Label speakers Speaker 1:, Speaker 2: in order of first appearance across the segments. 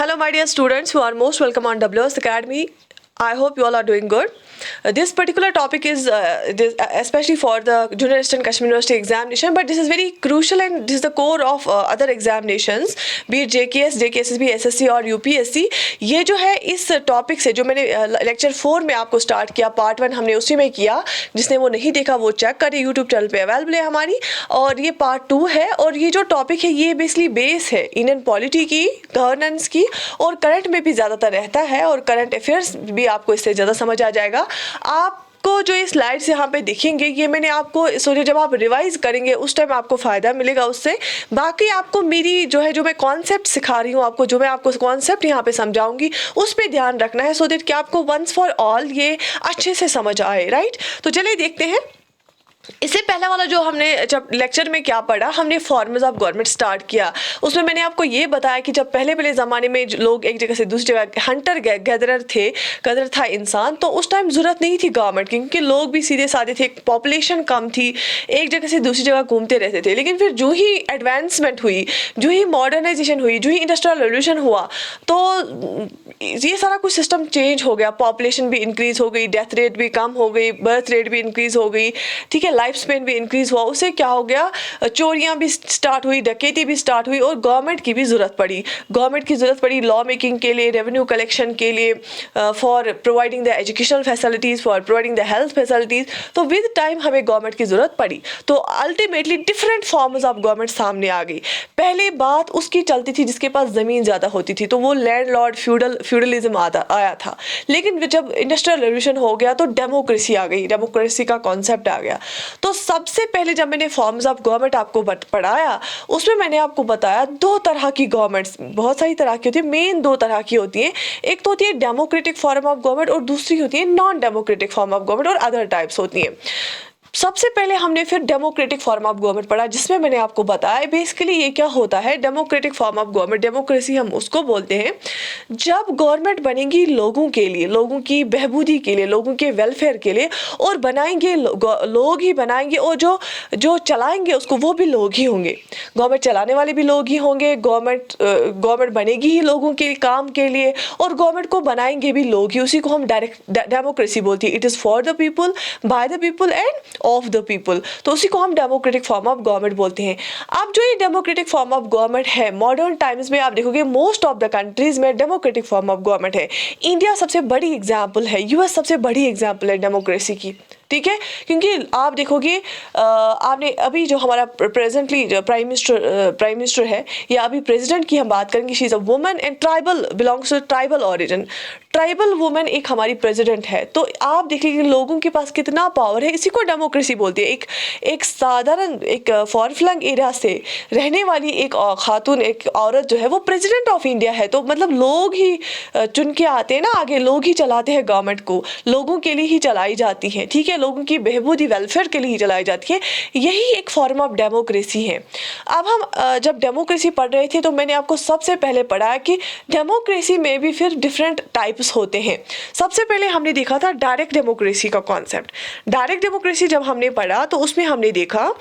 Speaker 1: Hello, my dear students who are most welcome on WS Academy. I hope you all are doing good. This particular topic is especially for the Junior Assistant Kashmir University examination, but this is very crucial and this is the core of other examinations, be it JKS, JKSSB, SSC और UPSC. ये जो है इस topic से जो मैंने lecture 4 में आपको स्टार्ट किया, पार्ट 1 हमने उसी में किया. जिसने वो नहीं देखा वो चेक करे, यूट्यूब चैनल पे अवेलेबल है हमारी. और ये पार्ट 2 है और ये जो टॉपिक है ये बेसिकली बेस है इंडियन पॉलिटी की, गवर्नेंस की और करंट में भी ज़्यादातर रहता है और करंट अफेयर्स भी आपको इससे ज़्यादा समझ आ जाएगा. आपको जो ये स्लाइड्स यहाँ पे दिखेंगे ये मैंने आपको सोचे जब आप रिवाइज करेंगे उस टाइम आपको फ़ायदा मिलेगा उससे. बाकी आपको मेरी जो है जो मैं कॉन्सेप्ट सिखा रही हूँ आपको, जो मैं आपको कॉन्सेप्ट यहाँ पे समझाऊंगी उस पर ध्यान रखना है, सो दैट कि आपको वंस फॉर ऑल ये अच्छे से समझ आए. राइट, तो चलिए देखते हैं. इससे पहला वाला जो हमने जब लेक्चर में क्या पढ़ा, हमने फॉर्म्स ऑफ गवर्नमेंट स्टार्ट किया. उसमें मैंने आपको ये बताया कि जब पहले ज़माने में लोग एक जगह से दूसरी जगह हंटर गैदरर थे, गदर था इंसान, तो उस टाइम ज़रूरत नहीं थी गवर्नमेंट की क्योंकि लोग भी सीधे साधे थे, पॉपुलेशन कम थी, एक जगह से दूसरी जगह घूमते रहते थे. लेकिन फिर जो ही एडवांसमेंट हुई, जो ही मॉडर्नाइजेशन हुई, जो ही इंडस्ट्रियल रेवोल्यूशन हुआ, तो ये सारा कुछ सिस्टम चेंज हो गया. पॉपुलेशन भी इंक्रीज हो गई, डेथ रेट भी कम हो गई, बर्थ रेट भी इंक्रीज हो गई, ठीक है, लाइफ स्पेन भी इंक्रीज हुआ. उससे क्या हो गया, चोरियां भी स्टार्ट हुई, डकैती भी स्टार्ट हुई और गवर्नमेंट की भी ज़रूरत पड़ी. गवर्नमेंट की ज़रूरत पड़ी लॉ मेकिंग के लिए, रेवेन्यू कलेक्शन के लिए, for providing the educational facilities, for providing the health facilities. तो विद टाइम हमें गवर्नमेंट की ज़रूरत पड़ी. तो ultimately different forms of government सामने आ गई. पहले बात उसकी चलती थी जिसके पास ज़मीन ज़्यादा होती थी, तो वो लैंड लॉर्ड फ्यूडलिज्म आया था. लेकिन जब इंडस्ट्रियल रेवोल्यूशन हो गया तो डेमोक्रेसी आ गई, डेमोक्रेसी का कॉन्सेप्ट आ गया. तो सबसे पहले जब मैंने फॉर्म्स ऑफ गवर्नमेंट आपको पढ़ाया उसमें मैंने आपको बताया दो तरह की गवर्नमेंट्स, बहुत सारी तरह की होती है, मेन दो तरह की होती है. एक तो होती है डेमोक्रेटिक फॉर्म ऑफ गवर्नमेंट और दूसरी होती है non democratic form of government और अदर टाइप्स होती हैं. सबसे पहले हमने फिर डेमोक्रेटिक फॉर्म ऑफ गवर्नमेंट पढ़ा जिसमें मैंने आपको बताया बेसिकली ये क्या होता है. Democratic form of government, democracy हम उसको बोलते हैं जब गवर्नमेंट बनेगी लोगों के लिए, लोगों की बहबूदी के लिए, लोगों के वेलफेयर के लिए, और बनाएंगे लोग ही बनाएंगे और जो चलाएंगे उसको वो भी लोग ही होंगे. गवर्नमेंट चलाने वाले भी लोग ही होंगे, गवर्नमेंट बनेगी ही लोगों के काम के लिए और गवर्नमेंट को बनाएंगे भी लोग ही. उसी को हम डायरेक्ट डेमोक्रेसी बोलती है. It is for the people, by the people end of the people. तो उसी को हम डेमोक्रेटिक फॉर्म ऑफ गवर्नमेंट बोलते हैं. अब जो ये डेमोक्रेटिक फॉर्म ऑफ गवर्नमेंट है मॉडर्न टाइम्स में आप देखोगे मोस्ट ऑफ द कंट्रीज में डेमोक्रेटिक फॉर्म ऑफ गवर्नमेंट है. इंडिया सबसे बड़ी एग्जांपल है, यूएस सबसे बड़ी एग्जांपल है डेमोक्रेसी की, ठीक है. क्योंकि आप देखोगे आपने अभी जो हमारा प्रेजेंटली प्राइम मिनिस्टर है या अभी प्रेसिडेंट की हम बात करेंगे, she is a woman and tribal, belongs to tribal origin. Tribal women एक हमारी प्रेसिडेंट है. तो आप देखिए लोगों के पास कितना पावर है, इसी को डेमोक्रेसी बोलती है. एक साधारण एक फॉर फ्लंग एरिया से रहने वाली एक खातून, एक औरत जो है वो प्रेसिडेंट ऑफ इंडिया है. तो मतलब लोग ही चुन के आते हैं ना, आगे लोग ही चलाते हैं गवर्नमेंट को, लोगों के लिए ही चलाई जाती है, ठीक है, लोगों की बहबूदी वेलफेयर के लिए ही चलाई जाती है. यही एक फॉर्म ऑफ डेमोक्रेसी है. अब हम जब डेमोक्रेसी पढ़ रहे थे तो मैंने आपको सबसे पहले पढ़ा कि डेमोक्रेसी में भी फिर डिफरेंट टाइप्स होते हैं. सबसे पहले हमने देखा था डायरेक्ट डेमोक्रेसी का कॉन्सेप्ट. डायरेक्ट डेमोक्रेसी जब हमने पढ़ा तो उसमें हमने देखा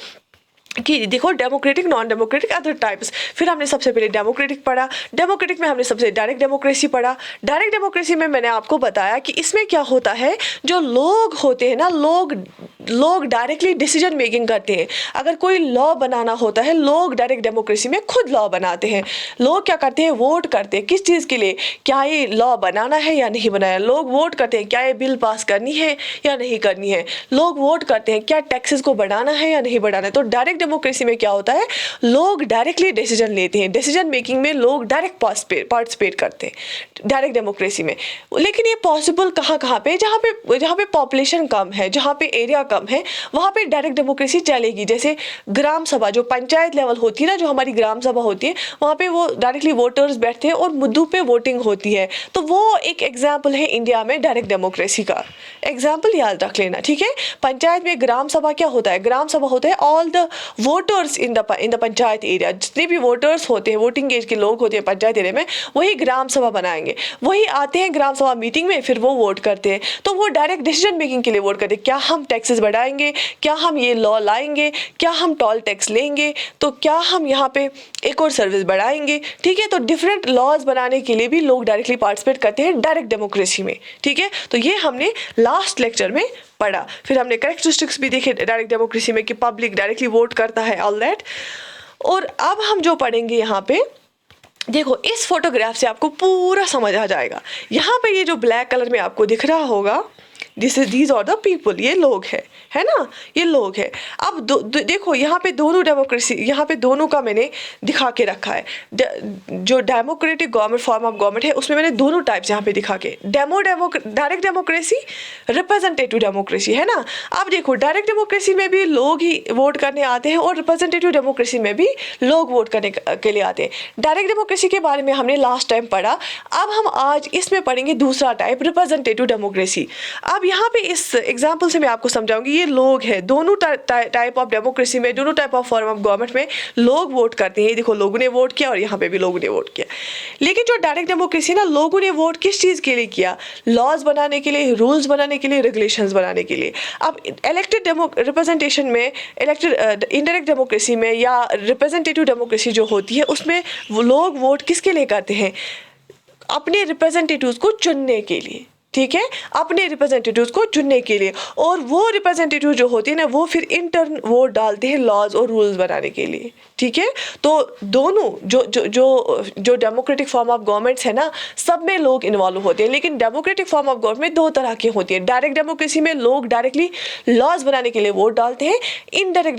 Speaker 1: कि देखो democratic, non democratic, other types. फिर हमने सबसे पहले डेमोक्रेटिक पढ़ा. डेमोक्रेटिक में हमने सबसे डायरेक्ट डेमोक्रेसी पढ़ा. डायरेक्ट डेमोक्रेसी में मैंने आपको बताया कि इसमें क्या होता है, जो लोग होते हैं ना, लोग डायरेक्टली डिसीजन मेकिंग करते हैं. अगर कोई लॉ बनाना होता है, लोग डायरेक्ट डेमोक्रेसी में खुद लॉ बनाते हैं. लोग क्या करते हैं, वोट करते हैं किस चीज़ के लिए, क्या ये लॉ बनाना है या नहीं बनाना. लोग वोट करते हैं क्या ये बिल पास करनी है या नहीं करनी है. लोग वोट करते हैं क्या टैक्सेस को बढ़ाना है या नहीं बढ़ाना है. तो डायरेक्ट डेमोक्रेसी में क्या होता है, लोग डायरेक्टली डिसीजन लेते हैं, डिसीजन मेकिंग में लोग डायरेक्ट पार्टिसिपेट करते हैं डायरेक्ट डेमोक्रेसी में. लेकिन ये पॉसिबल कहाँ पे, जहाँ पे पॉपुलेशन कम है, जहाँ पे एरिया कम है, वहाँ पे डायरेक्ट डेमोक्रेसी चलेगी. जैसे ग्राम सभा, जो पंचायत लेवल होती है ना, जो हमारी ग्राम सभा होती है, वहाँ पे वो डायरेक्टली वोटर्स बैठते हैं और मुद्दों पे वोटिंग होती है. तो वो एक एग्जाम्पल है इंडिया में डायरेक्ट डेमोक्रेसी का. एग्जाम्पल याद रख लेना, ठीक है. पंचायत में ग्राम सभा क्या होता है, ग्राम सभा होता है all the voters in the panchayat area. जितने भी वोटर्स होते हैं, वोटिंग एज के लोग होते हैं पंचायत एरिया में, वही ग्राम सभा बनाएंगे, वही आते हैं ग्राम सभा मीटिंग में, फिर वो वोट करते हैं. तो वो डायरेक्ट डिसीजन मेकिंग के लिए वोट करते हैं, क्या हम टैक्सेस बढ़ाएंगे, क्या हम ये लॉ लाएंगे, क्या हम टोल टैक्स लेंगे, तो क्या हम यहाँ पे एक और सर्विस बढ़ाएंगे, ठीक है। तो डिफरेंट लॉज बनाने के लिए भी लोग डायरेक्टली पार्टिसिपेट करते हैं डायरेक्ट डेमोक्रेसी में, ठीक है। तो ये हमने लास्ट लेक्चर में पढ़ा। फिर हमने कैरेक्टरिस्टिक्स भी देखे डायरेक्ट डेमोक्रेसी में कि पब्लिक डायरेक्टली वोट करता है, ऑल दैट। और अब हम जो पढ़ेंगे यहाँ पे, देखो इस फोटोग्राफ से आपको पूरा समझ आ जाएगा। यहाँ पे ये जो ब्लैक कलर में आपको दिख रहा होगा, दीज आर द पीपल, ये लोग है ना, ये लोग है। अब देखो यहाँ पे दोनों डेमोक्रेसी, यहाँ पे दोनों का मैंने दिखा के रखा है। जो democratic government, form of government है, उसमें मैंने दोनों टाइप्स यहाँ पे दिखा के, डायरेक्ट डेमोक्रेसी, रिप्रेजेंटेटिव डेमोक्रेसी, है ना। अब देखो डायरेक्ट डेमोक्रेसी में भी लोग ही वोट करने आते हैं और रिप्रेजेंटेटिव डेमोक्रेसी में भी लोग वोट करने के लिए आते हैं। डायरेक्ट डेमोक्रेसी के बारे में हमने लास्ट टाइम पढ़ा। अब हम आज इसमें पढ़ेंगे दूसरा टाइप, रिप्रेजेंटेटिव डेमोक्रेसी। अब यहाँ पे इस एग्जाम्पल से मैं आपको समझाऊंगी, ये लोग हैं, दोनों टाइप ऑफ डेमोक्रेसी में, दोनों type of form of government में लोग वोट करते हैं। देखो लोगों ने वोट किया और यहाँ पे भी लोगों ने वोट किया। लेकिन जो डायरेक्ट डेमोक्रेसी ना, लोगों ने वोट किस चीज़ के लिए किया? लॉज बनाने के लिए, रूल्स बनाने के लिए, रेगुलेशंस बनाने के लिए। अब इलेक्टेड रिप्रेजेंटेशन में, इलेक्टेड इनडायरेक्ट डेमोक्रेसी में या रिप्रेजेंटेटिव डेमोक्रेसी जो होती है, उसमें वो लोग वोट किसके लिए करते हैं? अपने रिप्रेजेंटेटिव्स को चुनने के लिए, ठीक है, अपने रिप्रेजेंटेटिव्स को चुनने के लिए। और वो रिप्रेजेंटेटिव जो होती है ना, वो फिर इंटर्न वोट डालते हैं लॉज और रूल्स बनाने के लिए, ठीक है। तो दोनों जो डेमोक्रेटिक फॉर्म ऑफ गवर्नमेंट्स है ना, सब में लोग इन्वॉल्व होते हैं। लेकिन डेमोक्रेटिक फॉर्म ऑफ गवर्नमेंट दो तरह की होती है। डायरेक्ट डेमोक्रेसी में लोग डायरेक्टली लॉज बनाने के लिए वोट डालते हैं। इनडायरेक्ट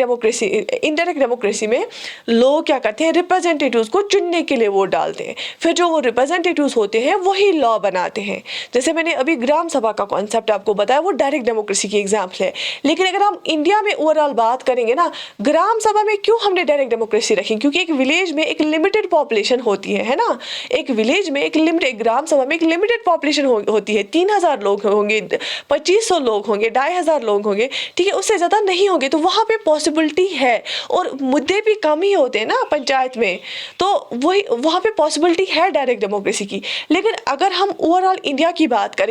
Speaker 1: डेमोक्रेसी में लोग क्या करते हैं? रिप्रेजेंटेटिव्स को चुनने के लिए वोट डालते हैं। फिर जो वो रिप्रेजेंटेटिव्स होते हैं वही लॉ बनाते हैं। जैसे मैंने अभी ग्राम सभा का कॉन्सेप्ट आपको बताया, वो डायरेक्ट डेमोक्रेसी की एग्जाम्पल है। लेकिन अगर हम इंडिया में ओवरऑल बात करेंगे ना, ग्राम सभा में क्यों हमने डायरेक्ट डेमोक्रेसी रखी? क्योंकि एक विलेज में एक लिमिटेड पॉपुलेशन होती है ना। एक विलेज में एक लिमिटेड, ग्राम सभा में एक लिमिटेड पॉपुलेशन होती है। 3000 लोग होंगे, 2500 लोग होंगे, 2500 लोग होंगे, ठीक है, उससे ज़्यादा नहीं होंगे। तो वहाँ पे पॉसिबिलिटी है, और मुद्दे भी कम ही होते हैं ना पंचायत में, तो वही वहाँ पे पॉसिबिलिटी है डायरेक्ट डेमोक्रेसी की। लेकिन अगर हम ओवरऑल इंडिया की बात करेंगे,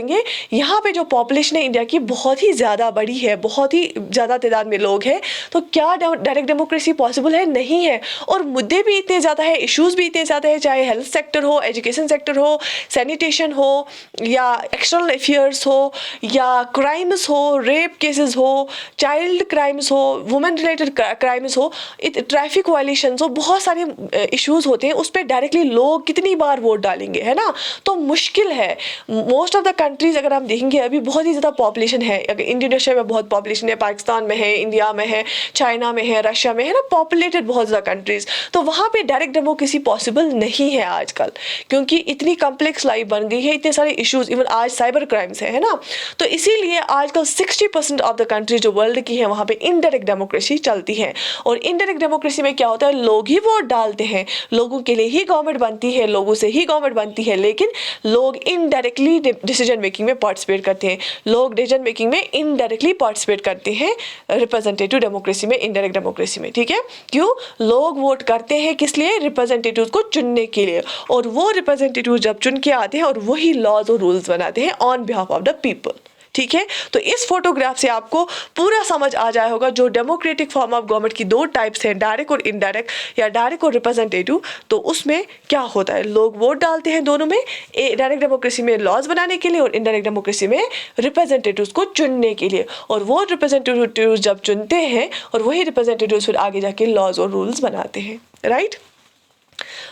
Speaker 1: यहाँ पे जो पॉपुलेशन है इंडिया की बहुत ही ज़्यादा बड़ी है, बहुत ही ज़्यादा तादाद में लोग हैं, तो क्या डायरेक्ट डेमोक्रेसी पॉसिबल है? नहीं है। और मुद्दे भी इतने ज़्यादा है, इश्यूज भी इतने ज़्यादा है, चाहे हेल्थ सेक्टर हो, एजुकेशन सेक्टर हो, सैनिटेशन हो, या एक्सटर्नल अफेयर्स हो, या क्राइम्स हो, रेप केसेस हो, चाइल्ड क्राइम्स हो, वुमेन रिलेटेड क्राइम्स हो, ट्रैफिक वायलेशंस हो, बहुत सारे इश्यूज होते हैं। उस पर डायरेक्टली लोग कितनी बार वोट डालेंगे, है ना। तो मुश्किल है। मोस्ट ऑफ द कंट्रीज अगर हम देखेंगे, अभी बहुत ही ज़्यादा पॉपुलेशन है। अगर इंडोनेशिया में बहुत पॉपुलेशन है, पाकिस्तान में है, इंडिया में है, चाइना में है, रशिया में है ना, पॉपुलेटेड बहुत ज़्यादा कंट्रीज। तो वहाँ पे डायरेक्ट डेमोक्रेसी पॉसिबल नहीं है आजकल, क्योंकि इतनी कम्प्लेक्स लाइफ बन गई है, इतने सारे इश्यूज, इवन आज साइबर क्राइम्स है ना। तो इसीलिए आजकल 60% ऑफ द कंट्री जो वर्ल्ड की है, वहाँ पे इनडायरेक्ट डेमोक्रेसी चलती है। और इनडायरेक्ट डेमोक्रेसी में क्या होता है? लोग ही वोट डालते हैं, लोगों के लिए ही गवर्नमेंट बनती है, लोगों से ही गवर्नमेंट बनती है, लेकिन लोग इनडायरेक्टली डिसीजन मेकिंग में पार्टिसिपेट करते हैं। लोग डिसीजन मेकिंग में इनडायरेक्टली पार्टिसिपेट करते हैं रिप्रेजेंटेटिव डेमोक्रेसी में, इनडायरेक्ट डेमोक्रेसी में, ठीक है। क्यों? लोग वोट करते हैं किस लिए? रिप्रेजेंटेटिव्स को चुनने के लिए। और वो रिप्रेजेंटेटिव जब चुन के आते हैं और वही लॉज और रूल्स बनाते हैं on behalf of the people, ठीक है। तो इस फोटोग्राफ से आपको पूरा समझ आ जाए होगा जो डेमोक्रेटिक फॉर्म ऑफ गवर्नमेंट की दो टाइप्स हैं, डायरेक्ट और इनडायरेक्ट, या डायरेक्ट और रिप्रेजेंटेटिव। तो उसमें क्या होता है? लोग वोट डालते हैं दोनों में, डायरेक्ट डेमोक्रेसी में लॉज बनाने के लिए और इनडायरेक्ट डेमोक्रेसी में रिप्रेजेंटेटिव्स को चुनने के लिए। और वो रिप्रेजेंटेटिव जब चुनते हैं और वही रिप्रेजेंटेटिव फिर आगे जाके लॉज और रूल्स बनाते हैं, राइट।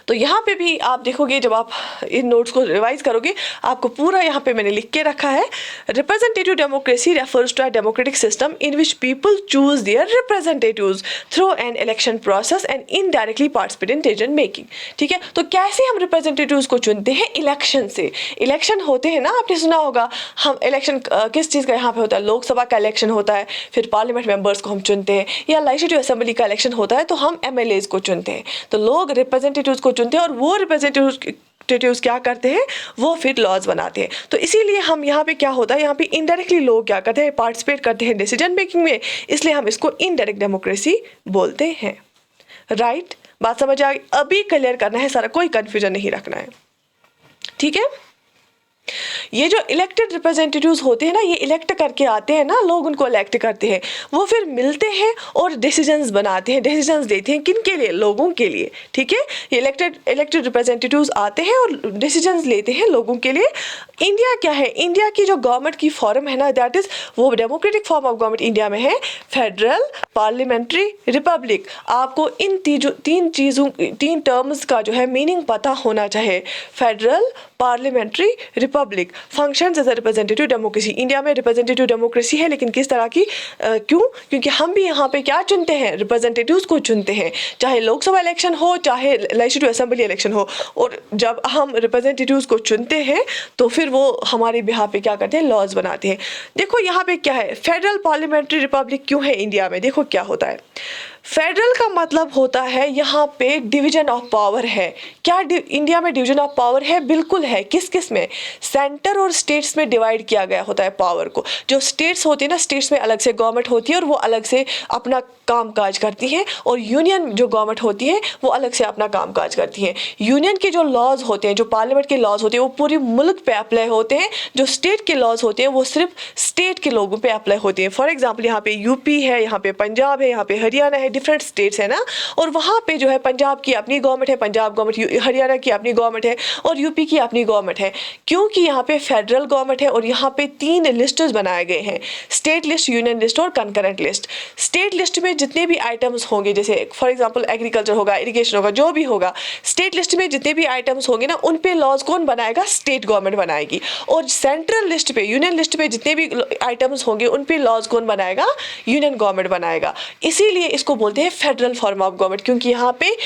Speaker 1: तो यहाँ पे भी आप देखोगे, जब आप इन नोट्स को रिवाइज करोगे, आपको पूरा यहाँ पे मैंने लिख के रखा है, representative democracy refers to a democratic system in which people choose their representatives through an election process and indirectly participate in decision making, ठीक है। तो कैसे हम रिप्रेजेंटेटिव्स को चुनते हैं? इलेक्शन से। इलेक्शन होते हैं ना, आपने सुना होगा, हम इलेक्शन किस चीज़ का यहाँ पे होता है? लोकसभा का इलेक्शन होता है, फिर पार्लियामेंट मेंबर्स को हम चुनते हैं, या लेजिस्लेटिव असेंबली का इलेक्शन होता है तो हम MLAs को चुनते हैं। तो लोग रिप्रेजेंटेटिव्स को चुनते हैं और वो रिप्रेजेंटेटिव्स क्या करते हैं? वो फिर लॉज बनाते हैं। तो इसीलिए हम यहाँ पे क्या होता है, यहाँ पे इनडायरेक्टली लोग क्या करते हैं? पार्टिसिपेट करते हैं डिसीजन मेकिंग में, इसलिए हम इसको इनडायरेक्ट डेमोक्रेसी बोलते हैं, राइट। बात समझ आ गई? अभी क्लियर करना है सारा, कोई कंफ्यूजन नहीं रखना है, ठीक है। ये जो इलेक्टेड रिप्रेजेंटेटिव्स होते हैं ना, ये इलेक्ट करके आते हैं ना, लोग उनको इलेक्ट करते हैं, वो फिर मिलते हैं और डिसीजंस बनाते हैं, डिसीजंस देते हैं, किन के लिए? लोगों के लिए, ठीक है। ये इलेक्टेड रिप्रेजेंटेटिव्स आते हैं और डिसीजंस लेते हैं लोगों के लिए। इंडिया क्या है? इंडिया की जो गवर्नमेंट की फॉर्म है ना, दैट इज वो democratic form of government India में है, फेडरल, पार्लियामेंट्री, रिपब्लिक। आपको इन तीन टर्म्स का जो है मीनिंग पता होना चाहिए। Federal, parliamentary, republic. Functions as a representative democracy. India में रिप्रेजेंटेटिव डेमोक्रेसी है, लेकिन किस तरह की? क्यों? क्योंकि हम भी यहाँ पे क्या चुनते हैं? रिप्रेजेंटेटिव्स को चुनते हैं, चाहे लोकसभा इलेक्शन हो, चाहे लेजिस्लेटिव असेंबली इलेक्शन हो। और जब हम रिप्रेजेंटेटिव्स को चुनते हैं तो फिर वो हमारे बिहाफ पे क्या करते हैं? लॉज बनाते हैं। देखो यहाँ पे क्या है, फेडरल, पार्लियामेंट्री, रिपब्लिक क्यों है इंडिया में? देखो क्या होता है। फेडरल का मतलब होता है यहाँ पे डिवीजन ऑफ पावर है। क्या इंडिया में डिवीजन ऑफ पावर है? बिल्कुल है। किस किस में? सेंटर और स्टेट्स में डिवाइड किया गया होता है पावर को। जो स्टेट्स होती है ना, स्टेट्स में अलग से गवर्नमेंट होती है और वो अलग से अपना काम काज करती हैं, और यूनियन जो गवर्नमेंट होती है वो अलग से अपना काम काज करती है। यूनियन के जो लॉज होते हैं, जो पार्लियामेंट के लॉज होते हैं, वो पूरे मुल्क पे अप्लाई होते हैं। जो स्टेट के लॉज होते हैं वो सिर्फ स्टेट के लोगों पे अप्लाई होते हैं। फॉर एग्जाम्पल यहाँ पे यूपी है, यहाँ पे पंजाब है, यहाँ पे हरियाणा है, डिफरेंट स्टेट्स है ना, और वहाँ पे जो है पंजाब की अपनी गवर्नमेंट है, पंजाब गवर्नमेंट, हरियाणा की अपनी गवर्नमेंट है, और यूपी की अपनी गवर्नमेंट है। क्योंकि यहाँ पे फेडरल गवर्नमेंट है और यहाँ पे 3 लिस्ट्स बनाए गए हैं, स्टेट लिस्ट, यूनियन लिस्ट और कंकरेंट लिस्ट। स्टेट लिस्ट में जितने भी आइटम्स होंगे, जैसे फॉर एग्जाम्पल एग्रीकल्चर होगा, इरिगेशन होगा, जो भी होगा, स्टेट लिस्ट में जितने भी आइटम्स होंगे ना, उन पे लॉज कौन बनाएगा? स्टेट गवर्नमेंट बनाएगी। और सेंट्रल लिस्ट पे, यूनियन लिस्ट पे जितने भी आइटम्स होंगे उन पे लॉज कौन बनाएगा? यूनियन गवर्नमेंट बनाएगा। इसीलिए इसको बोलते हैं फेडरल फॉर्म ऑफ गवर्नमेंट, क्योंकि यहाँ पे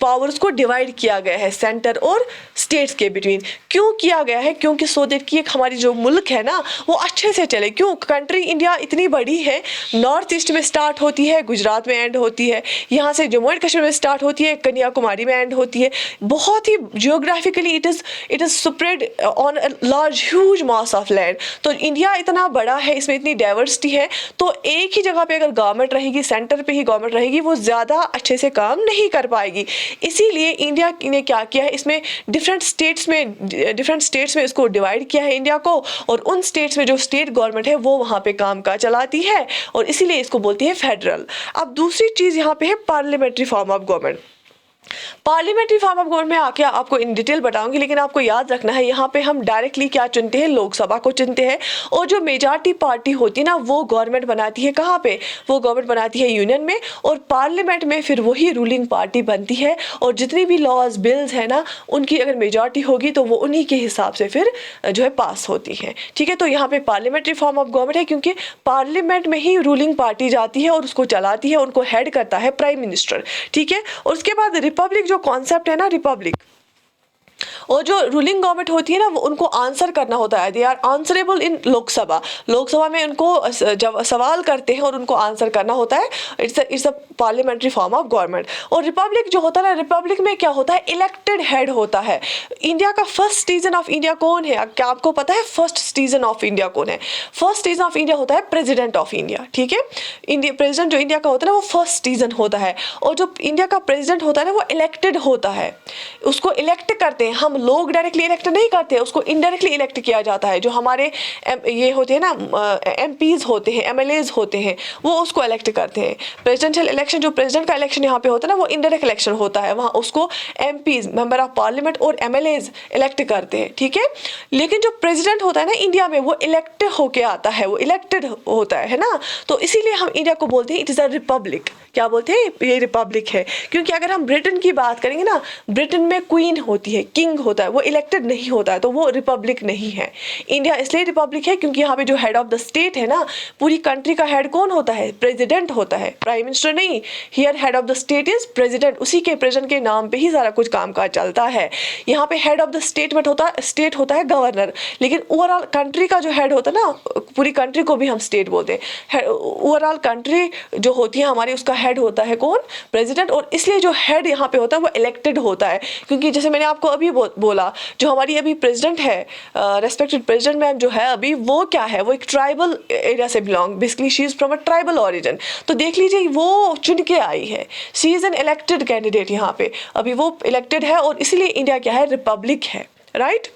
Speaker 1: पावर्स को डिवाइड किया गया है सेंटर और स्टेट्स के बिटवीन। क्यों किया गया है? क्योंकि सो दैट कि हमारी जो मुल्क है ना वो अच्छे से चले। क्यों? कंट्री इंडिया इतनी बड़ी है, नॉर्थ ईस्ट में स्टार्ट होती है, गुजरात में एंड होती है, यहाँ से जम्मू एंड कश्मीर में स्टार्ट होती है, कन्याकुमारी में एंड होती है। बहुत ही geographically it is spread on a large huge mass of land. तो इंडिया इतना बड़ा है, इसमें इतनी डाइवर्सिटी है, तो एक ही जगह पे अगर गवर्नमेंट रहेगी, सेंटर पे ही गवर्नमेंट रहेगी, वो ज़्यादा अच्छे से काम नहीं कर पाएगी। इसीलिए इंडिया ने क्या किया है, इसमें डिफरेंट स्टेट्स में इसको डिवाइड किया है इंडिया को, और उन स्टेट्स में जो स्टेट गवर्नमेंट है वो वहाँ पे काम काज चलाती है, और इसीलिए इसको बोलती है फेडरल। अब दूसरी चीज़ यहाँ पे है parliamentary form of government. Parliamentary form of government में आके आपको इन डिटेल बताऊंगी, लेकिन आपको याद रखना है यहाँ पे हम डायरेक्टली क्या चुनते हैं? लोकसभा को चुनते हैं, और जो मेजॉरिटी पार्टी होती है ना वो गवर्नमेंट बनाती है। कहाँ पे? वो गवर्नमेंट बनाती है यूनियन में, और पार्लियामेंट में फिर वही रूलिंग पार्टी बनती है, और जितनी भी लॉज बिल्स है ना उनकी अगर मेजॉरिटी होगी तो वो उन्हीं के हिसाब से फिर जो है पास होती है। ठीक है, तो यहाँ पे पार्लियामेंट्री फॉर्म ऑफ गवर्नमेंट है, क्योंकि पार्लियामेंट में ही रूलिंग पार्टी जाती है और उसको चलाती है, उनको हेड करता है प्राइम मिनिस्टर। ठीक है, और उसके बाद रिपब्लिक जो कॉन्सेप्ट है ना, रिपब्लिक, और जो रूलिंग गवर्नमेंट होती है ना वो उनको आंसर करना होता है, दे आर आंसरेबल इन लोकसभा में उनको जब सवाल करते हैं और उनको आंसर करना होता है। It's a parliamentary form of government. और रिपब्लिक जो होता है ना, रिपब्लिक में क्या होता है? इलेक्टेड हेड होता है। इंडिया का फर्स्ट सिटीजन ऑफ इंडिया कौन है? क्या आपको पता है फर्स्ट सिटीजन ऑफ इंडिया कौन है? फर्स्ट सिटीजन ऑफ इंडिया होता है प्रेसिडेंट ऑफ इंडिया। ठीक है, इंडिया प्रेसिडेंट जो इंडिया का होता है ना वो फर्स्ट सिटीजन होता है, और जो इंडिया का प्रेसिडेंट होता है ना वो इलेक्टेड होता है, उसको इलेक्ट करते हैं हम लोग, डायरेक्टली इलेक्ट नहीं करते, उसको इनडायरेक्टली इलेक्ट किया जाता है। जो हमारे ये होते हैं ना एमपीज होते हैं, एमएलएज होते हैं, वो उसको इलेक्ट करते हैं। प्रेसिडेंशियल इलेक्शन, जो प्रेसिडेंट का इलेक्शन यहाँ पे होता है ना वो इनडायरेक्ट इलेक्शन होता है, वहाँ उसको एमपीज, मेंबर ऑफ पार्लियामेंट और एमएलएज इलेक्ट करते हैं। ठीक है, लेकिन जो प्रेसिडेंट होता है ना इंडिया में वो इलेक्ट होके आता है, वो इलेक्टेड होता है ना, तो इसीलिए हम इंडिया को बोलते हैं इट इज अ रिपब्लिक। क्या बोलते हैं? ये रिपब्लिक है। क्योंकि अगर हम ब्रिटेन की बात करेंगे ना, ब्रिटेन में क्वीन होती है, किंग होता है, वो इलेक्टेड नहीं होता है, तो वो रिपब्लिक नहीं है। इंडिया इसलिए रिपब्लिक है क्योंकि यहाँ पे जो हेड ऑफ द स्टेट है ना, पूरी कंट्री का हेड कौन होता है? प्रेसिडेंट होता है, प्राइम मिनिस्टर नहीं। Here head of the state is president, उसी के प्रेसिडेंट के नाम पे ही सारा कुछ काम काज चलता है। यहाँ पे हेड ऑफ द स्टेट होता है गवर्नर, लेकिन ओवरऑल कंट्री का जो हेड होता है ना, पूरी कंट्री को भी हम स्टेट बोलते हैं। ओवरऑल कंट्री जो होती है हमारी, उसका हेड होता है कौन? प्रेसिडेंट। और इसलिए जो हेड यहाँ पे होता है वो इलेक्टेड होता है, क्योंकि जैसे मैंने आपको अभी बोला, जो हमारी अभी प्रेसिडेंट है, रेस्पेक्टेड प्रेसिडेंट मैम जो है अभी, वो क्या है? वो एक ट्राइबल एरिया से belong, basically she is from a tribal origin. तो देख लीजिए वो चुन के आई है, she is an elected candidate. यहाँ पे अभी वो इलेक्टेड है, और इसीलिए इंडिया क्या है? रिपब्लिक है, राइट।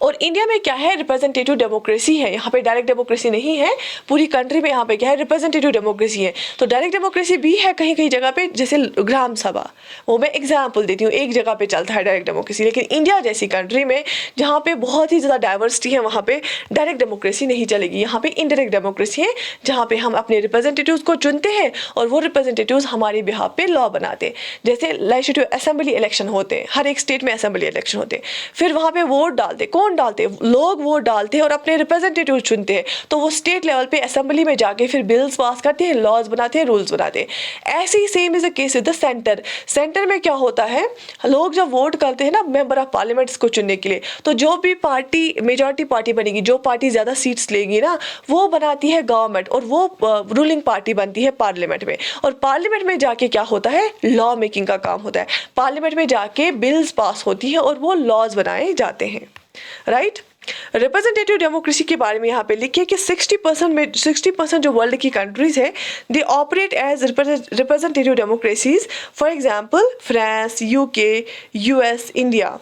Speaker 1: और इंडिया में क्या है, रिप्रेजेंटेटिव डेमोक्रेसी है, यहाँ पे डायरेक्ट डेमोक्रेसी नहीं है। पूरी कंट्री में यहाँ पे क्या है, रिप्रेजेंटेटिव डेमोक्रेसी है। तो डायरेक्ट डेमोक्रेसी भी है कहीं कहीं जगह पे, जैसे ग्राम सभा, वो मैं एग्जाम्पल देती हूँ, एक जगह पे चलता है डायरेक्ट डेमोक्रेसी। लेकिन इंडिया जैसी कंट्री में जहाँ पे बहुत ही ज़्यादा डाइवर्सिटी है, वहाँ पे डायरेक्ट डेमोक्रेसी नहीं चलेगी। यहाँ पे इनडायरेक्ट डेमोक्रेसी है, जहाँ पे हम अपने रिप्रेजेंटेटिव्स को चुनते हैं और वो रिप्रेजेंटेटिव्स हमारे बिहाफ पे लॉ बनाते हैं। जैसे लेजिस्लेटिव असेंबली इलेक्शन होते हैं, हर एक स्टेट में असेंबली इलेक्शन होते हैं, फिर वहाँ पे वोट डालते, कौन डालते, लोग वोट डालते हैं और अपने रिप्रेजेंटेटिव चुनते हैं। तो वो स्टेट लेवल पे असेंबली में जाके फिर बिल्स पास करते हैं, लॉज बनाते हैं, रूल्स बनाते हैं। ऐसे ही same is the case with the centre. Centre में क्या होता है, लोग जब वोट करते हैं ना मेंबर ऑफ पार्लियामेंट्स को चुनने के लिए, तो जो भी पार्टी मेजॉरिटी पार्टी बनेगी, जो पार्टी ज्यादा सीट्स लेगी ना, वो बनाती है गवर्नमेंट और वो रूलिंग पार्टी बनती है पार्लियामेंट में। और पार्लियामेंट में जाके क्या होता है, लॉ मेकिंग का काम होता है। पार्लियामेंट में जाके बिल्स पास होती है और वो लॉज बनाए जाते हैं, राइट। रिप्रेजेंटेटिव डेमोक्रेसी के बारे में यहाँ पे लिखिए कि 60% जो वर्ल्ड की कंट्रीज है, they operate as representative democracies. For example France, UK, US, India,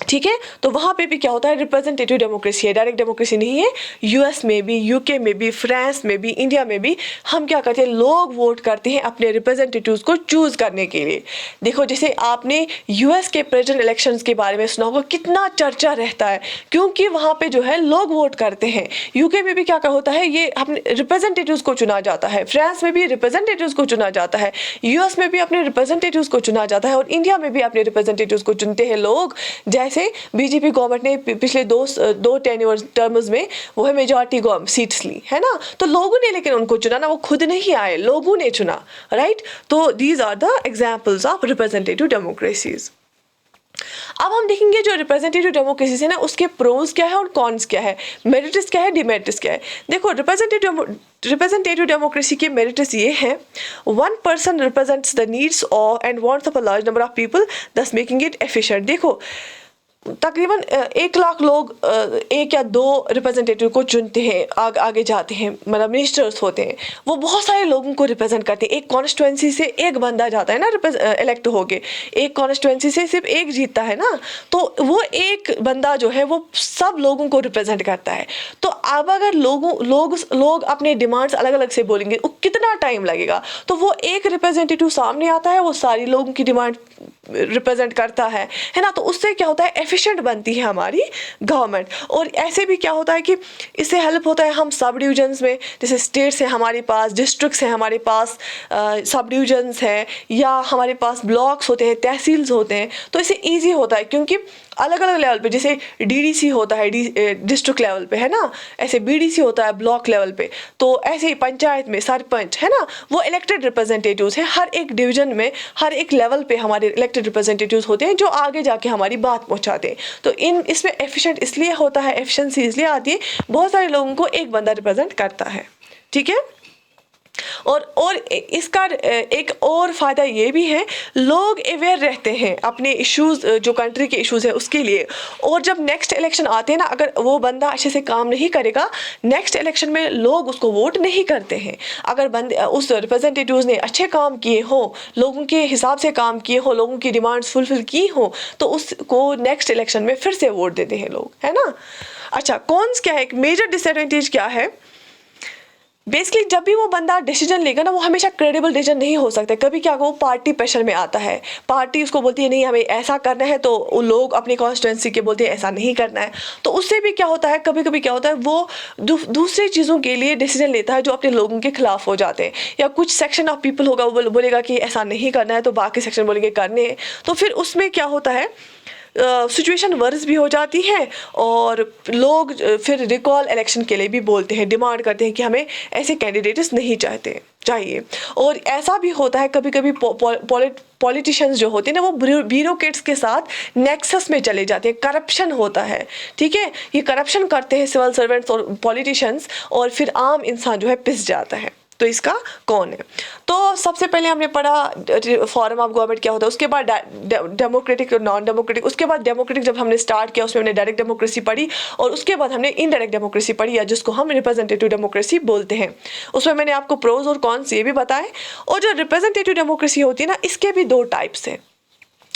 Speaker 1: ठीक है। तो वहाँ पे भी क्या होता है, रिप्रेजेंटेटिव डेमोक्रेसी है, डायरेक्ट डेमोक्रेसी नहीं है। यूएस में भी, यूके में भी, फ्रांस में भी, इंडिया में भी हम क्या करते हैं, लोग वोट करते हैं अपने रिप्रेजेंटेटिव्स को चूज करने के लिए। देखो जैसे आपने यूएस के प्रेसिडेंट इलेक्शंस के बारे में सुना होगा, कितना चर्चा रहता है, क्योंकि वहाँ पे जो है लोग वोट करते हैं। यूके में भी क्या होता है, ये अपने रिप्रेजेंटेटिव्स को चुना जाता है, फ्रांस में भी रिप्रेजेंटेटिव्स को चुना जाता है, यूएस में भी अपने रिप्रेजेंटेटिव्स को चुना जाता है, और इंडिया में भी अपने रिप्रेजेंटेटिव्स को चुनते हैं लोग। जैसे बीजेपी गवर्नमेंट ने पिछले दो टेन्योर टर्म्स में वो है मेजॉरिटी सीट्स ली है ना, तो लोगों ने लेकिन उनको चुना ना, वो खुद नहीं आए, लोगों ने चुना, राइट। तो these are the examples of representative democracies. अब हम देखेंगे जो रिप्रेजेंटेटिव डेमोक्रेसी है ना, उसके प्रोज क्या है और कॉन्स क्या है, मेरिट्स क्या है, डिमेरिट्स क्या है। देखो रिप्रेजेंटेटिव डेमोक्रेसी के मेरिट्स ये हैं, one person represents the needs of and wants of a large number of people, दस मेकिंग इट एफिशिएंट। देखो तकरीबन 1 लाख लोग एक या दो रिप्रेजेंटेटिव को चुनते हैं, आगे जाते हैं, मतलब मिनिस्टर्स होते हैं, वो बहुत सारे लोगों को रिप्रेजेंट करते हैं। एक कॉन्स्टिट्यूएंसी से एक बंदा जाता है ना इलेक्ट होके, एक कॉन्स्टिट्यूएंसी से सिर्फ एक जीतता है ना, तो वो एक बंदा जो है वो सब लोगों को रिप्रेजेंट करता है। तो अब अगर लोग अपने डिमांड्स अलग अलग से बोलेंगे, वो कितना टाइम लगेगा, तो वो एक रिप्रेजेंटेटिव सामने आता है, वो सारी लोगों की डिमांड रिप्रेजेंट करता है ना, तो उससे क्या होता है, एफिशिएंट बनती है हमारी गवर्नमेंट। और ऐसे भी क्या होता है कि इससे हेल्प होता है, हम सब डिविजन्स में, जैसे स्टेट्स हैं हमारे पास, डिस्ट्रिक्ट्स हैं हमारे पास, सब डिविजन्स हैं, या हमारे पास ब्लॉक्स होते हैं, तहसील्स होते हैं, तो इससे ईजी होता है, क्योंकि अलग अलग लेवल पे, जैसे डीडीसी होता है डिस्ट्रिक्ट लेवल पे है ना, ऐसे बीडीसी होता है ब्लॉक लेवल पे, तो ऐसे ही पंचायत में सरपंच है ना, वो इलेक्टेड रिप्रेजेंटेटिव्स हैं। हर एक डिवीजन में, हर एक लेवल पे हमारे इलेक्टेड रिप्रेजेंटेटिव्स होते हैं, जो आगे जाके हमारी बात पहुंचाते हैं। तो इसमें एफिशिएंट इसलिए होता है, एफिशिएंसी इसलिए आती है, बहुत सारे लोगों को एक बंदा रिप्रेजेंट करता है, ठीक है। और इसका एक और फायदा ये भी है, लोग अवेयर रहते हैं अपने इश्यूज, जो कंट्री के इश्यूज है उसके लिए। और जब नेक्स्ट इलेक्शन आते हैं ना, अगर वो बंदा अच्छे से काम नहीं करेगा, नेक्स्ट इलेक्शन में लोग उसको वोट नहीं करते हैं। अगर उस रिप्रेजेंटेटिव्स ने अच्छे काम किए हो, लोगों के हिसाब से काम किए हो, लोगों की डिमांड्स फुलफिल की हो, तो उसको नेक्स्ट इलेक्शन में फिर से वोट देते हैं लोग, है ना। अच्छा, कॉन्स क्या है, एक मेजर डिसएडवांटेज क्या है, बेसिकली जब भी वो बंदा डिसीजन लेगा ना, वो हमेशा क्रेडिबल डिसीजन नहीं हो सकता। कभी क्या वो पार्टी प्रेशर में आता है, पार्टी उसको बोलती है नहीं हमें ऐसा करना है, तो लोग अपनी कॉन्स्टिट्यूएंसी के बोलते हैं ऐसा नहीं करना है। तो उससे भी क्या होता है, कभी कभी क्या होता है, वो दूसरी चीज़ों के लिए डिसीजन लेता है जो अपने लोगों के खिलाफ हो जाते हैं, या कुछ सेक्शन ऑफ पीपल होगा वो बोलेगा कि ऐसा नहीं करना है, तो बाकी सेक्शन बोलेंगे करने हैं। तो फिर उसमें क्या होता है, सिचुएशन वर्स भी हो जाती है, और लोग फिर रिकॉल इलेक्शन के लिए भी बोलते हैं, डिमांड करते हैं कि हमें ऐसे कैंडिडेट्स नहीं चाहिए। और ऐसा भी होता है कभी कभी पॉलिटिशियंस जो होते हैं ना, वो ब्यूरोक्रेट्स के साथ नेक्सस में चले जाते हैं, करप्शन होता है, ठीक है। ये करप्शन करते हैं सिविल सर्वेंट्स और पॉलिटिशियंस, और फिर आम इंसान जो है पिस जाता है। तो इसका कौन है, तो सबसे पहले हमने पढ़ा फॉर्म ऑफ गवर्नमेंट क्या होता है, उसके बाद डेमोक्रेटिक और नॉन डेमोक्रेटिक, उसके बाद डेमोक्रेटिक जब हमने स्टार्ट किया उसमें हमने डायरेक्ट डेमोक्रेसी पढ़ी, और उसके बाद हमने इनडायरेक्ट डेमोक्रेसी पढ़ी, या जिसको हम रिप्रेजेंटेटिव डेमोक्रेसी बोलते हैं। उसमें मैंने आपको प्रोज और कॉन्स ये भी बताए। और जो रिप्रेजेंटेटिव डेमोक्रेसी होती है ना, इसके भी 2 टाइप्स हैं।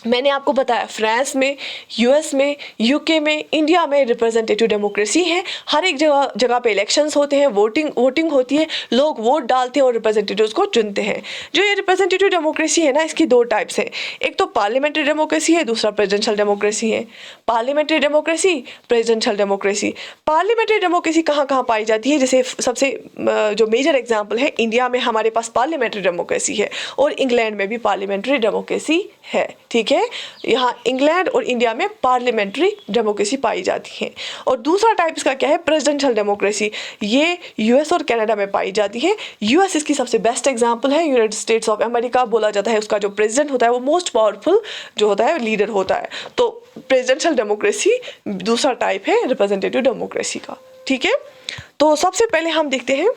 Speaker 1: मैंने आपको बताया फ्रांस में, यूएस में, यूके में, इंडिया में रिप्रेजेंटेटिव डेमोक्रेसी है। हर एक जगह पे इलेक्शंस होते हैं, वोटिंग होती है, लोग वोट डालते हैं और रिप्रेजेंटेटिव्स को चुनते हैं। जो ये रिप्रेजेंटेटिव डेमोक्रेसी है ना, इसकी दो टाइप्स हैं। एक तो पार्लियामेंट्री डेमोक्रेसी है, दूसरा प्रेसिडेंशियल डेमोक्रेसी है। Parliamentary democracy, presidential democracy. Parliamentary democracy कहाँ कहाँ पाई जाती है? जैसे सबसे जो मेजर एग्जाम्पल है, इंडिया में हमारे पास पार्लियामेंट्री डेमोक्रेसी है और इंग्लैंड में भी पार्लियामेंट्री डेमोक्रेसी है। ठीक है, यहाँ इंग्लैंड और इंडिया में पार्लियामेंट्री डेमोक्रेसी पाई जाती है। और दूसरा टाइप इसका क्या है? Presidential democracy. ये यूएस और कनाडा में पाई जाती है। यूएस इसकी सबसे बेस्ट एग्जांपल है। यूनाइटेड स्टेट्स ऑफ अमेरिका बोला जाता है, उसका जो प्रेसिडेंट होता है वो मोस्ट पावरफुल जो होता है लीडर होता है। तो प्रेसिडेंशियल डेमोक्रेसी दूसरा टाइप है रिप्रेजेंटेटिव डेमोक्रेसी का। ठीक है, तो सबसे पहले हम देखते हैं,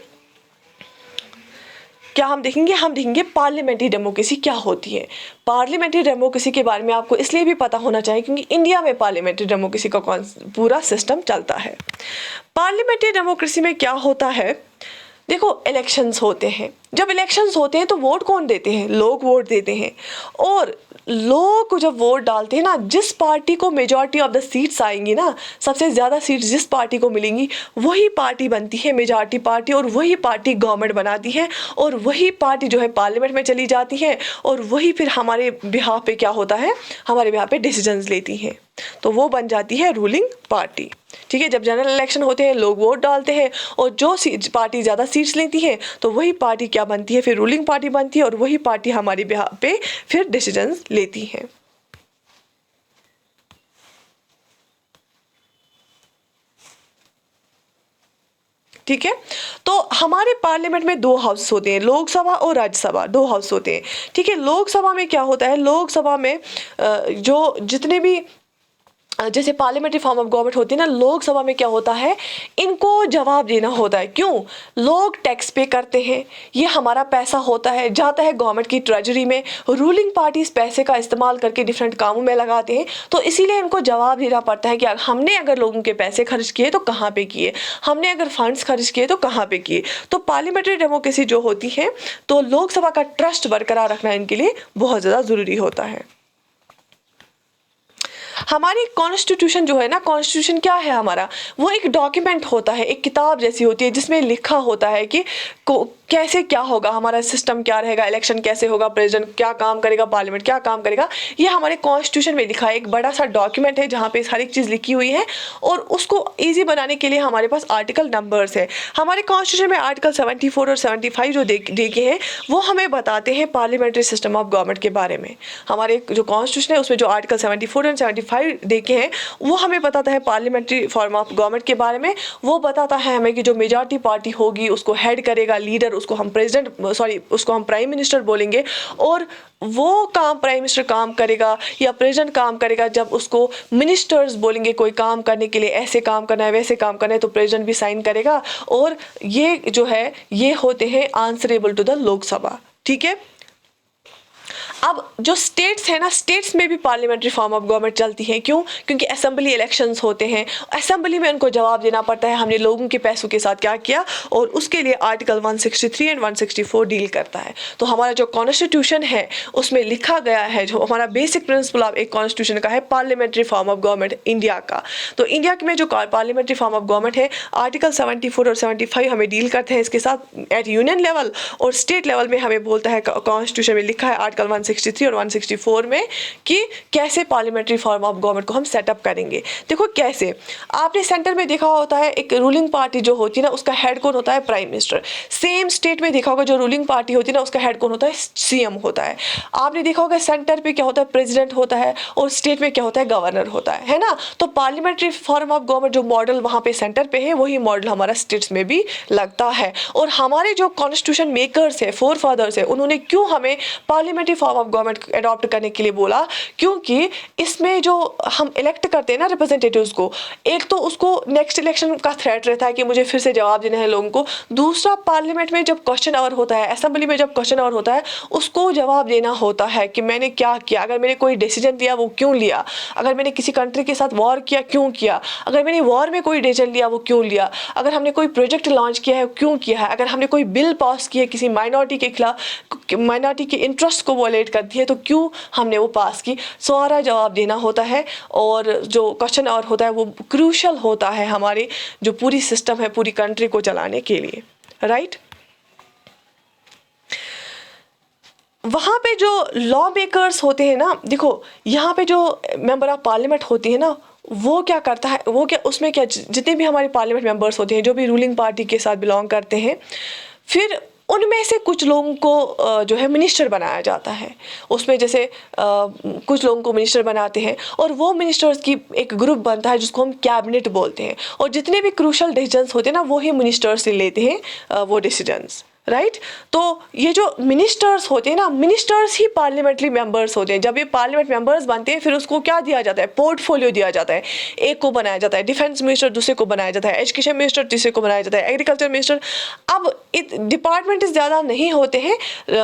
Speaker 1: क्या हम देखेंगे पार्लियामेंट्री डेमोक्रेसी क्या होती है। पार्लियामेंट्री डेमोक्रेसी के बारे में आपको इसलिए भी पता होना चाहिए क्योंकि इंडिया में पार्लियामेंट्री डेमोक्रेसी का पूरा सिस्टम चलता है। पार्लियामेंट्री डेमोक्रेसी में क्या होता है? देखो, इलेक्शंस होते हैं। जब इलेक्शंस होते हैं तो वोट कौन देते हैं? लोग वोट देते हैं। और लोग जब वोट डालते हैं ना, जिस पार्टी को मेजॉरिटी ऑफ द सीट्स आएंगी ना, सबसे ज़्यादा सीट्स जिस पार्टी को मिलेंगी वही पार्टी बनती है मेजॉरिटी पार्टी, और वही पार्टी गवर्नमेंट बनाती है, और वही पार्टी जो है पार्लियामेंट में चली जाती है, और वही फिर हमारे बिहाफ पे क्या होता है? हमारे बिहाफ पे डिसीजंस लेती है। तो वो बन जाती है रूलिंग पार्टी। ठीक है, जब जनरल इलेक्शन होते हैं लोग वोट डालते हैं और जो पार्टी ज़्यादा सीट्स लेती है तो वही पार्टी क्या बनती है? फिर रूलिंग पार्टी बनती है, और वही पार्टी हमारे बिहाफ पे फिर डिसीजंस लेती है। ठीक है, तो हमारे पार्लियामेंट में दो हाउस होते हैं, लोकसभा और राज्यसभा, दो हाउस होते हैं। ठीक है, लोकसभा में क्या होता है? लोकसभा में जो जितने भी जैसे पार्लियामेंट्री फॉर्म ऑफ गवर्नमेंट होती है ना, लोकसभा में क्या होता है? इनको जवाब देना होता है। क्यों? लोग टैक्स पे करते हैं, ये हमारा पैसा होता है, जाता है गवर्नमेंट की ट्रेजरी में। रूलिंग पार्टी इस पैसे का इस्तेमाल करके डिफरेंट कामों में लगाते हैं, तो इसीलिए इनको जवाब देना पड़ता है कि हमने अगर लोगों के पैसे खर्च किए तो कहाँ पे किए, हमने अगर फंड्स खर्च किए तो कहाँ पे किए। तो पार्लियामेंट्री डेमोक्रेसी जो होती है, तो लोकसभा का ट्रस्ट बरकरार रखना इनके लिए बहुत ज़्यादा ज़रूरी होता है। हमारी कॉन्स्टिट्यूशन जो है ना, कॉन्स्टिट्यूशन क्या है हमारा? वो एक डॉक्यूमेंट होता है, एक किताब जैसी होती है जिसमें लिखा होता है कि कैसे क्या होगा, हमारा सिस्टम क्या रहेगा, इलेक्शन कैसे होगा, प्रेसिडेंट क्या काम करेगा, पार्लियामेंट क्या काम करेगा। ये हमारे कॉन्स्टिट्यूशन में लिखा है, एक बड़ा सा डॉक्यूमेंट है जहाँ पे हर एक चीज़ लिखी हुई है, और उसको ईजी बनाने के लिए हमारे पास आर्टिकल नंबर्स है। हमारे कॉन्स्टिट्यूशन में आर्टिकल 74 और 75 जो देखे हैं वो हमें बताते हैं पार्लियामेंट्री सिस्टम ऑफ गवर्नमेंट के बारे में। हमारे जो कॉन्स्टिट्यूशन है उसमें जो आर्टिकल 74 और 75 देखे हैं वो हमें बताता है पार्लियामेंट्री फॉर्म ऑफ गवर्नमेंट के बारे में। वो बताता है हमें कि जो मेजॉरिटी पार्टी होगी उसको हेड करेगा लीडर, उसको हम प्राइम मिनिस्टर बोलेंगे, और वो काम प्राइम मिनिस्टर काम करेगा या प्रेसिडेंट काम करेगा जब उसको मिनिस्टर्स बोलेंगे कोई काम करने के लिए, ऐसे काम करना है वैसे काम करना है, तो प्रेसिडेंट भी साइन करेगा। और ये जो है ये होते हैं आंसरेबल टू द लोकसभा। ठीक है, अब जो स्टेट्स है ना, स्टेट्स में भी पार्लियामेंट्री फॉर्म ऑफ गवर्नमेंट चलती है। क्यों? क्योंकि असेंबली इलेक्शंस होते हैं, असेंबली में उनको जवाब देना पड़ता है हमने लोगों के पैसों के साथ क्या किया, और उसके लिए आर्टिकल 163 एंड 164 डील करता है। तो हमारा जो कॉन्स्टिट्यूशन है उसमें लिखा गया है, जो हमारा बेसिक प्रिंसिपल ऑफ एक कॉन्स्टिट्यूशन का है, parliamentary form of government India का। तो इंडिया में जो पार्लियामेंट्री फॉर्म ऑफ गवर्नमेंट है, आर्टिकल 74 और 75 हमें डील करते हैं इसके साथ एट यूनियन लेवल, और स्टेट लेवल में हमें बोलता है, कॉन्स्टिट्यूशन में लिखा है आर्टिकल 163 और 164 में कि कैसे पार्लियामेंट्री फॉर्म ऑफ गवर्नमेंट को हम सेटअप करेंगे। देखो कैसे, आपने सेंटर में देखा होता है एक रूलिंग पार्टी जो होती है ना, उसका हेड कौन होता है? Prime minister. सेम स्टेट में देखा होगा जो रूलिंग पार्टी होती है ना, उसका हेड कौन होता है? सीएम होता है। आपने देखा होगा सेंटर पे क्या होता है? प्रेसिडेंट होता है, और स्टेट में क्या होता है? गवर्नर होता है ना। तो पार्लियामेंट्री फॉर्म ऑफ गवर्नमेंट जो मॉडल वहां पे सेंटर पे है, वही मॉडल हमारा स्टेट्स में भी लगता है। और हमारे जो कॉन्स्टिट्यूशन मेकर्स है, फोर फादर्स है, उन्होंने क्यों हमें parliamentary form of government adopt करने के लिए बोला? क्योंकि इसमें जो हम इलेक्ट करते हैं ना रिप्रेजेंटेटिव्स को, एक तो उसको नेक्स्ट इलेक्शन का थ्रेट रहता है कि मुझे फिर से जवाब देना है लोगों को। दूसरा, पार्लियामेंट में जब क्वेश्चन आवर होता है, असेंबली में जब क्वेश्चन आवर होता है, उसको जवाब देना होता है कि मैंने क्या किया, अगर मैंने कोई डिसीजन लिया वो क्यों लिया, अगर मैंने किसी कंट्री के साथ वॉर किया क्यों किया, अगर मैंने वॉर में कोई डिसीजन लिया वो क्यों लिया, अगर हमने कोई प्रोजेक्ट लॉन्च किया है क्यों किया है, अगर हमने कोई बिल पास किया है किसी माइनॉरिटी के खिलाफ, माइनॉरिटी के इंटरेस्ट को वॉलेट मैंडेट करती है तो क्यों हमने वो पास की, सारा जवाब देना होता है। और जो क्वेश्चन और होता है वो क्रूशल होता है हमारे जो पूरी सिस्टम है पूरी कंट्री को चलाने के लिए, राइट। वहाँ पे जो लॉ मेकर्स होते हैं ना, देखो यहाँ पे जो मेंबर ऑफ पार्लियामेंट होती है ना, वो क्या करता है, वो क्या उसमें क्या जितने भी हमारे पार्लियामेंट मेंबर्स होते हैं जो भी रूलिंग पार्टी के साथ बिलोंग करते हैं, फिर उनमें से कुछ लोगों को जो है मिनिस्टर बनाया जाता है। उसमें जैसे कुछ लोगों को मिनिस्टर बनाते हैं और वो मिनिस्टर्स की एक ग्रुप बनता है जिसको हम कैबिनेट बोलते हैं, और जितने भी क्रूशल डिसीजंस होते हैं ना वो ही मिनिस्टर्स से लेते हैं वो डिसीजंस, राइट। तो ये जो मिनिस्टर्स होते हैं ना, मिनिस्टर्स ही पार्लियामेंट्री मेंबर्स होते हैं। जब ये पार्लियामेंट मेंबर्स बनते हैं फिर उसको क्या दिया जाता है, पोर्टफोलियो दिया जाता है। एक को बनाया जाता है डिफेंस मिनिस्टर, दूसरे को बनाया जाता है एजुकेशन मिनिस्टर, तीसरे को बनाया जाता है एग्रीकल्चर मिनिस्टर। अब डिपार्टमेंट ज़्यादा नहीं होते हैं,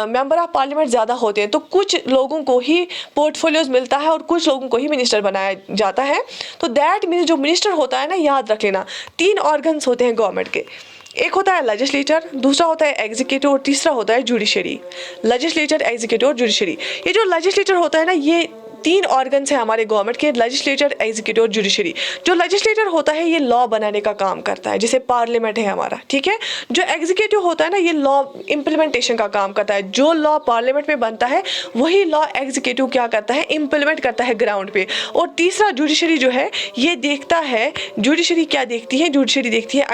Speaker 1: मेंबर ऑफ पार्लियामेंट ज़्यादा होते हैं, तो कुछ लोगों को ही पोर्टफोलियोज मिलता है और कुछ लोगों को ही मिनिस्टर बनाया जाता है। तो दैट मीन्स जो मिनिस्टर होता है ना, याद रख लेना 3 ऑर्गन्स होते हैं गवर्नमेंट के। एक होता है लेजिस्लेचर, दूसरा होता है एग्जीक्यूटिव और तीसरा होता है जुडिशरी। लेजिस्लेचर, एग्जीक्यूटिव और जुडिशरी, ये जो लेजिस्लेचर होता है ना, ये 3 ऑर्गन्स हैं हमारे गवर्नमेंट के, लेजिस्लेचर, एग्जीक्यूटिव और जुडिशरी। जो लेजिस्लेचर होता है ये लॉ बनाने का काम करता है, जैसे पार्लियामेंट है हमारा, ठीक है। जो एग्जीक्यूटिव होता है ना, ये लॉ इम्प्लीमेंटेशन का काम करता है। जो लॉ पार्लियामेंट में बनता है वही लॉ एग्जीक्यूटिव क्या करता है, इम्प्लीमेंट करता है ग्राउंड पे। और तीसरा जुडिशरी जो है ये देखता है, जुडिशरी क्या देखती है, जुडिशरी देखती है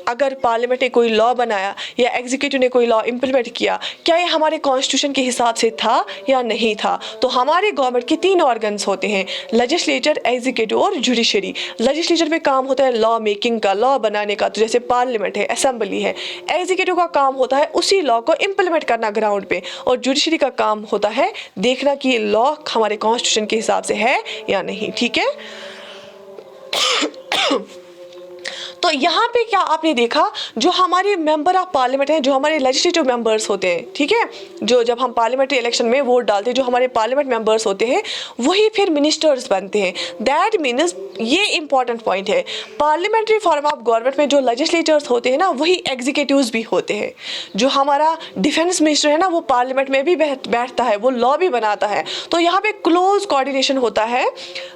Speaker 1: अगर पार्लियामेंट ने कोई लॉ बनाया या एग्जीक्यूटिव ने कोई लॉ इम्प्लीमेंट किया, क्या ये हमारे कॉन्स्टिट्यूशन के हिसाब से था या नहीं था। तो हमारे गवर्नमेंट के 3 ऑर्गन्स होते हैं, लेजिस्लेचर, एग्जीक्यूटिव और जुडिशरी। लेजिस्लेचर में काम होता है लॉ मेकिंग का, लॉ बनाने का, तो जैसे पार्लियामेंट है, असेंबली है। एग्जीक्यूटिव का काम होता है उसी लॉ को इम्प्लीमेंट करना ग्राउंड पे, और जुडिशरी का काम होता है देखना कि ये लॉ हमारे कॉन्स्टिट्यूशन के हिसाब से है या नहीं, ठीक है। तो यहाँ पे क्या आपने देखा, जो हमारे मेंबर ऑफ पार्लियामेंट हैं, जो हमारे लेजिस्लेटिव मेंबर्स होते हैं, ठीक है, जो जब हम पार्लियामेंट्री इलेक्शन में वोट डालते हैं, जो हमारे पार्लियामेंट मेंबर्स होते हैं वही फिर मिनिस्टर्स बनते हैं। दैट मीन्स ये इंपॉर्टेंट पॉइंट है, पार्लियामेंट्री फॉर्म ऑफ गवर्नमेंट में जो लेजिस्लेटर्स होते हैं ना वही एग्जीक्यूटिव्स भी होते हैं। जो हमारा डिफेंस मिनिस्टर है ना वो पार्लियामेंट में भी बैठता है, वो लॉ भी बनाता है। तो यहाँ पे क्लोज कोऑर्डिनेशन होता है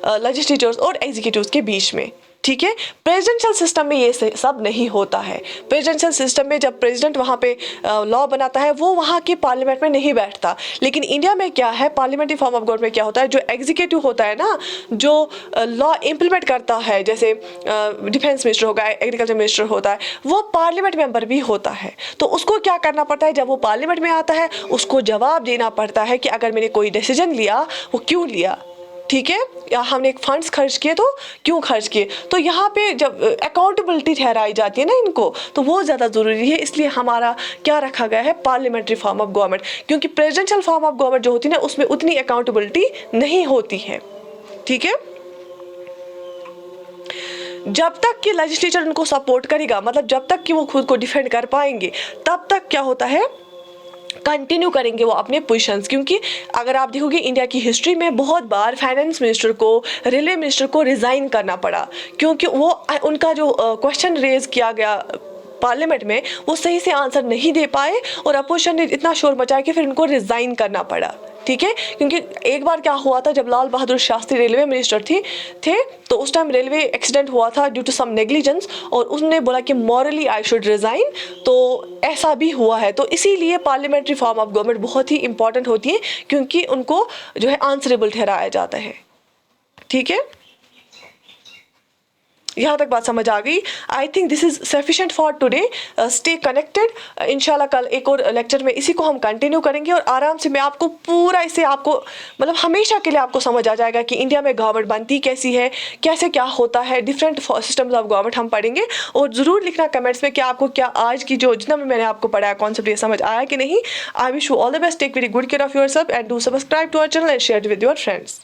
Speaker 1: लेजिस्लेटर्स और एग्जीक्यूटिव्स के बीच में, ठीक है। प्रेसिडेंशियल सिस्टम में ये सब नहीं होता है। प्रेसिडेंशियल सिस्टम में जब प्रेसिडेंट वहाँ पे लॉ बनाता है वो वहाँ के पार्लियामेंट में नहीं बैठता। लेकिन इंडिया में क्या है, पार्लियामेंट्री फॉर्म ऑफ गवर्नमेंट में क्या होता है, जो एग्जीक्यूटिव होता है ना, जो लॉ इम्प्लीमेंट करता है, जैसे डिफेंस मिनिस्टर होगा, एग्रीकल्चर मिनिस्टर होता है, वो पार्लियामेंट मेंबर भी होता है। तो उसको क्या करना पड़ता है, जब वो पार्लियामेंट में आता है उसको जवाब देना पड़ता है कि अगर मैंने कोई डिसीजन लिया वो क्यों लिया, ठीक है, या हमने एक फंड्स खर्च किए तो क्यों खर्च किए। तो यहाँ पे जब अकाउंटेबिलिटी ठहराई जाती है ना इनको, तो वो ज़्यादा ज़रूरी है। इसलिए हमारा क्या रखा गया है, पार्लियामेंट्री फॉर्म ऑफ गवर्नमेंट, क्योंकि प्रेसिडेंशियल फॉर्म ऑफ गवर्नमेंट जो होती है ना उसमें उतनी अकाउंटेबिलिटी नहीं होती है, ठीक है। जब तक कि लेजिस्लेचर उनको सपोर्ट करेगा, मतलब जब तक कि वो खुद को डिफेंड कर पाएंगे, तब तक क्या होता है, कंटिन्यू करेंगे वो अपने पोजीशंस। क्योंकि अगर आप देखोगे इंडिया की हिस्ट्री में बहुत बार फाइनेंस मिनिस्टर को, रेलवे मिनिस्टर को रिज़ाइन करना पड़ा, क्योंकि वो उनका जो क्वेश्चन रेज किया गया पार्लियामेंट में वो सही से आंसर नहीं दे पाए और अपोजिशन ने इतना शोर मचाया कि फिर उनको रिज़ाइन करना पड़ा, ठीक है। क्योंकि एक बार क्या हुआ था, जब लाल बहादुर शास्त्री रेलवे मिनिस्टर थे तो उस टाइम रेलवे एक्सीडेंट हुआ था ड्यू टू सम नेग्लिजेंस, और उसने बोला कि मॉरली आई शुड रिज़ाइन, तो ऐसा भी हुआ है। तो इसीलिए पार्लियामेंट्री फॉर्म ऑफ गवर्नमेंट बहुत ही इंपॉर्टेंट होती है, क्योंकि उनको जो है आंसरेबल ठहराया जाता है, ठीक है। यहाँ तक बात समझ आ गई। I think this is sufficient for today. Stay connected, इंशाल्लाह कल एक और लेक्चर में इसी को हम कंटिन्यू करेंगे, और आराम से मैं आपको पूरा इसे आपको मतलब हमेशा के लिए आपको समझ आ जाएगा कि इंडिया में गवर्नमेंट बनती कैसी है, कैसे क्या होता है, डिफरेंट सिस्टम्स ऑफ गवर्नमेंट हम पढ़ेंगे। और ज़रूर लिखना कमेंट्स में कि आपको क्या आज की जो जितना भी मैंने आपको पढ़ाया कॉन्सेप्ट ये समझ आया कि नहीं। I wish you all the best, take very good care of yourself and do subscribe to our channel and share with your friends.